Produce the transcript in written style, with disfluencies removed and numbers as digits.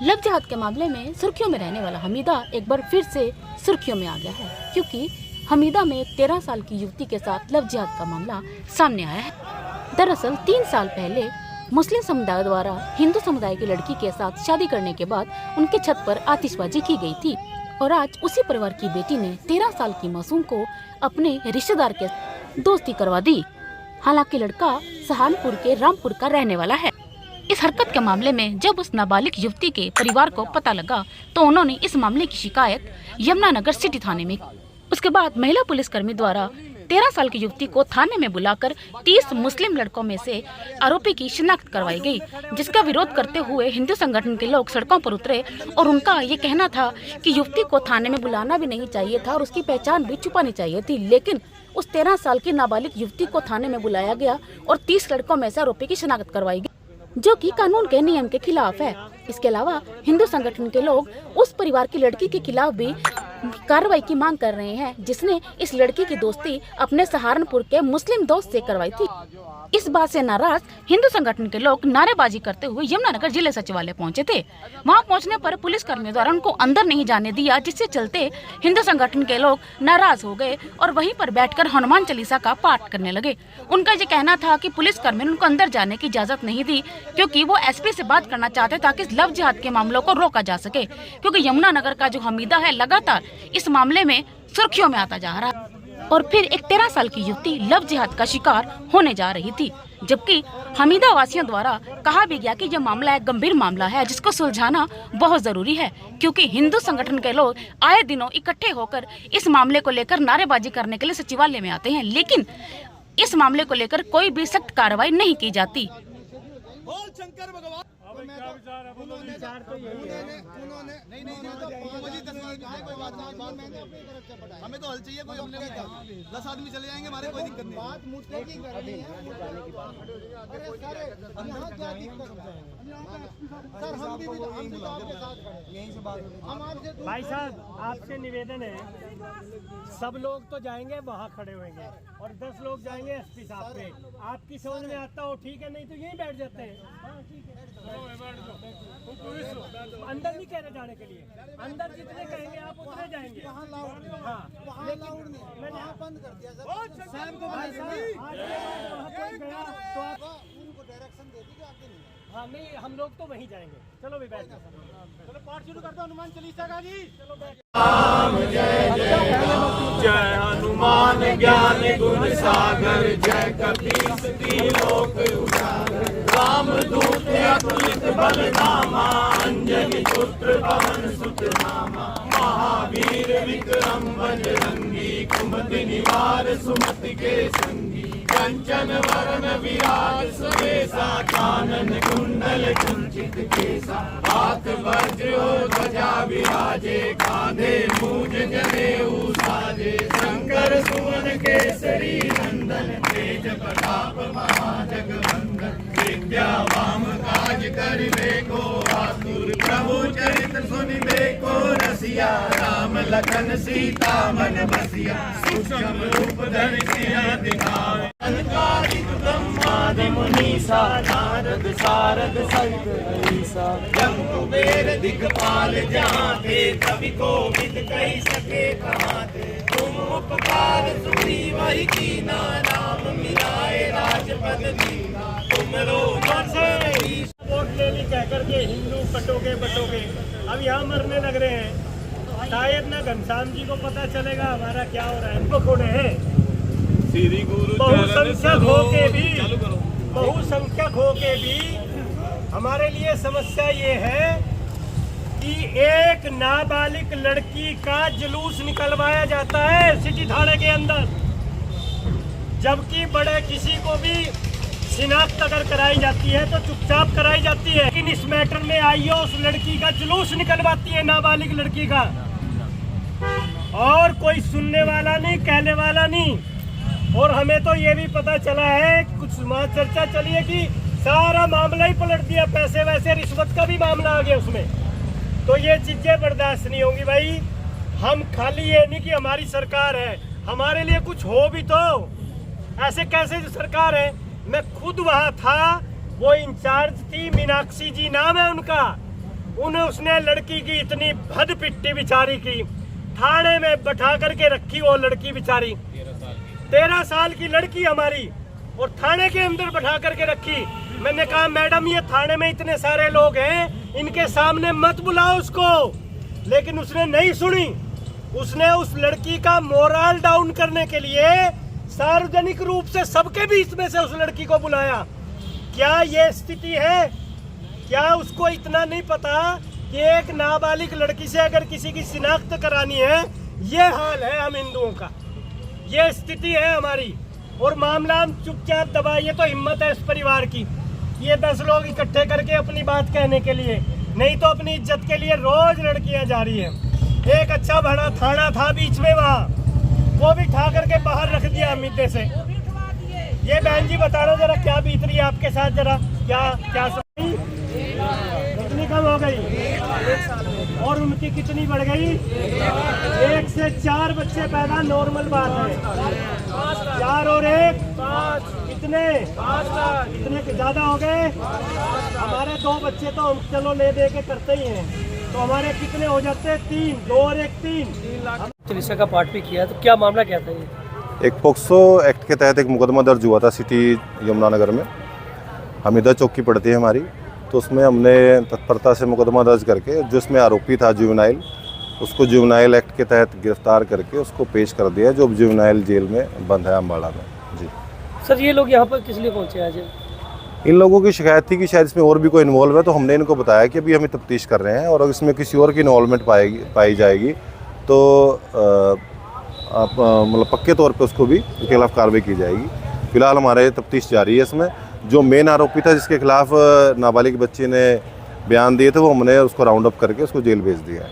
Love जिहाद के मामले में सुर्खियों में रहने वाला हमीदा एक बार फिर से सुर्खियों में आ गया है, क्योंकि हमीदा में 13 साल की युवती के साथ लव जिहाद का मामला सामने आया है। दरअसल 3 साल पहले मुस्लिम समुदाय द्वारा हिंदू समुदाय की लड़की के साथ शादी करने के बाद उनके छत पर आतिशबाजी की गई थी और आज उसी परिवार की बेटी ने 13 साल की मासूम को अपने रिश्तेदार के दोस्ती करवा दी। हालांकि लड़का सहारनपुर के रामपुर का रहने वाला है। इस हरकत के मामले में जब उस नाबालिग युवती के परिवार को पता लगा तो उन्होंने इस मामले की शिकायत यमुनानगर सिटी थाने में। उसके बाद महिला पुलिसकर्मी द्वारा 13 साल की युवती को थाने में बुलाकर 30 मुस्लिम लड़कों में से आरोपी की शिनाख्त करवाई गई, जिसका विरोध करते हुए हिंदू संगठन के लोग सड़कों पर उतरे और उनका ये कहना था कि युवती को थाने में बुलाना भी नहीं चाहिए था और उसकी पहचान भी छुपानी चाहिए थी। लेकिन उस 13 साल की नाबालिग युवती को थाने में बुलाया गया और 30 लड़कों में से आरोपी की शिनाख्त करवाई गई, जो कि कानून के नियम के खिलाफ है। इसके अलावा हिंदू संगठन के लोग उस परिवार की लड़की के खिलाफ भी कार्रवाई की मांग कर रहे हैं, जिसने इस लड़की की दोस्ती अपने सहारनपुर के मुस्लिम दोस्त से करवाई थी। इस बात से नाराज हिंदू संगठन के लोग नारेबाजी करते हुए यमुनानगर जिले सचिवालय पहुंचे थे। वहां पहुंचने पर पुलिस कर्मियों द्वारा उनको अंदर नहीं जाने दिया, जिससे चलते हिंदू संगठन के लोग नाराज हो गए और वहीं पर बैठकर हनुमान चालीसा का पाठ करने लगे। उनका ये कहना था कि पुलिस कर्मियों ने उनको अंदर जाने की इजाजत नहीं दी, क्योंकि वो एसपी से बात करना चाहते ताकि इस लव जिहाद के मामलों को रोका जा सके, क्योंकि यमुनानगर का जो हमीदा है लगातार इस मामले में सुर्खियों में आता जा रहा है। और फिर एक 13 साल की युवती लव जिहाद का शिकार होने जा रही थी, जबकि हमीदा वासियों द्वारा कहा भी गया कि यह मामला एक गंभीर मामला है जिसको सुलझाना बहुत जरूरी है, क्योंकि हिंदू संगठन के लोग आए दिनों इकट्ठे होकर इस मामले को लेकर नारेबाजी करने के लिए सचिवालय में आते हैं, लेकिन इस मामले को लेकर कोई भी सख्त कार्रवाई नहीं की जाती। हमें तो हल चाहिए, कोई हमने 10 आदमी चले जाएंगे, हमारे कोई दिक्कत नहीं। बात मुद्दे की करनी है। सर हम भी आपके साथ यहीं से बात हम आपसे। भाई साहब आपसे निवेदन है, सब लोग तो जाएंगे वहाँ खड़े होंगे और 10 लोग जाएंगे एसपी साहब पे। आपकी समझ में आता हो ठीक है, नहीं तो यहीं बैठ जाते हैं। अंदर नहीं कह रहे जाने के लिए, अंदर जितने कहेंगे आप उतने जाएंगे। हाँ लेकिन मैंने बंद कर दिया सर को। भाई साहब गया तो आप उनको डायरेक्शन दे दीजिए आगे नहीं। हाँ नहीं हम लोग तो वहीं जाएंगे। चलो भी बैठ चलो पाठ शुरू करते हनुमान चालीसा का जी। चलो जय हनुमान ज्ञान गुण सागर, जय कपीस लोक उजागर। रामदूत अतुलित बल धामा, अंजनी पुत्र पवन सुत नामा। महावीर विक्रम बजरंगी, कुमति निवार सुमति के संगी। कंचन वरन विराज सुबेसा, कानन कुंडल कुंचित केसा। हाथ वज्र और ध्वजा विराजे, कांधे मूज जनेऊ साजे। शंकर सुवन केसरी नंदन, तेज प्रताप महाजगवंदन। विद्यावान काज करिबे को आतुर, प्रभु चरित्र सुनिबे को रसिया। राम लखन सीता मन बसिया, सूक्ष्म रूप धरि सिया दिखावे। अलंकारिक ब्रह्मादि मुनीसा, नारद सारद सहित रईसा। जम कुबेर दिखपाल जहाँ थे, कवि कोविद कहि सके कहाँ थे। तुम उपकार सुनी वही कीना, राम मिलाए राजपद दीना। तुमरो वोट ले ली कह करके हिंदू कटोगे बटोगे, अब यहाँ मरने लग रहे हैं। शायद ना घनश्याम जी को पता चलेगा हमारा क्या हो रहा है। इनको खोड़े हैं बहुसंख्यक हो के भी हमारे लिए समस्या ये है कि एक नाबालिग लड़की का जुलूस निकलवाया जाता है सिटी थाने के अंदर, जबकि बड़े किसी को भी शिनाख्त अगर कराई जाती है तो चुपचाप कराई जाती है। लेकिन इस मैटर में आईओ उस लड़की का जुलूस निकलवाती है, नाबालिग लड़की का, और कोई सुनने वाला नहीं, कहने वाला नहीं। और हमें तो ये भी पता चला है, कुछ समाज चर्चा चली है कि सारा मामला ही पलट दिया, पैसे वैसे रिश्वत का भी मामला आ गया उसमें। तो ये चीजें बर्दाश्त नहीं होंगी भाई। हम खाली ये नहीं कि हमारी सरकार है, हमारे लिए कुछ हो भी तो। ऐसे कैसे सरकार है? मैं खुद वहाँ था, वो इंचार्ज थी, मीनाक्षी जी नाम है उनका। उसने लड़की की इतनी भद पिट्टी बिचारी की, थाने में बैठा करके रखी वो लड़की बिचारी, 13 साल की लड़की हमारी, और थाने के अंदर बैठा करके रखी। मैंने कहा मैडम ये थाने में इतने सारे लोग हैं, इनके सामने मत बुलाओ उसको, लेकिन उसने नहीं सुनी। उसने उस लड़की का मोरल डाउन करने के लिए सार्वजनिक रूप से सबके बीच में से उस लड़की को बुलाया। क्या ये स्थिति है? क्या उसको इतना नहीं पता कि एक नाबालिग लड़की से अगर किसी की शिनाख्त करानी है, ये हाल है हम हिंदुओं का, ये स्थिति है हमारी, और मामला हम चुपचाप दबाए। ये तो हिम्मत है इस परिवार की, ये 10 लोग इकट्ठे करके अपनी बात कहने के लिए, नहीं तो अपनी इज्जत के लिए रोज लड़कियां जा रही है। एक अच्छा बड़ा थाना था बीच में, वहाँ वो भी ठा करके बाहर रख दिया अमिते से। ये बहन जी बता रहे जरा क्या बीत रही है आपके साथ, जरा क्या कितनी कम हो गई और उनकी कितनी बढ़ गई? 1 से 4 बच्चे पैदा नॉर्मल बात है, 4 और 1 5, कितने ज्यादा हो गए? हमारे 2 बच्चे तो हम चलो ले दे के करते ही हैं, तो हमारे कितने हो जाते हैं? 3, 2 और 1 3। चिकित्सा का पार्ट भी किया, तो क्या मामला क्या था ये? एक पोक्सो एक्ट के तहत एक मुकदमा दर्ज हुआ था सिटी यमुनानगर में, हमीदा चौक की पड़ती है हमारी, तो उसमें हमने तत्परता से मुकदमा दर्ज करके जो इसमें आरोपी था जुवेनाइल, उसको जुवेनाइल एक्ट के तहत गिरफ्तार करके उसको पेश कर दिया, जो जुवेनाइल जेल में बंद है अम्बाड़ा में। जी सर, ये लोग यहाँ पर किस लिए पहुँचे आज? इन लोगों की शिकायत थी कि शायद इसमें और भी कोई इन्वॉल्व है, तो हमने इनको बताया कि अभी हमें तफ्तीश कर रहे हैं, और अगर इसमें किसी और की इन्वॉल्वमेंट पाई जाएगी तो मतलब पक्के तौर पे उसको भी उसके खिलाफ कार्रवाई की जाएगी। फिलहाल हमारे तफ्तीश जारी है। इसमें जो मेन आरोपी था जिसके खिलाफ नाबालिग बच्ची ने बयान दिए थे, वो हमने उसको राउंड अप करके उसको जेल भेज दिया है।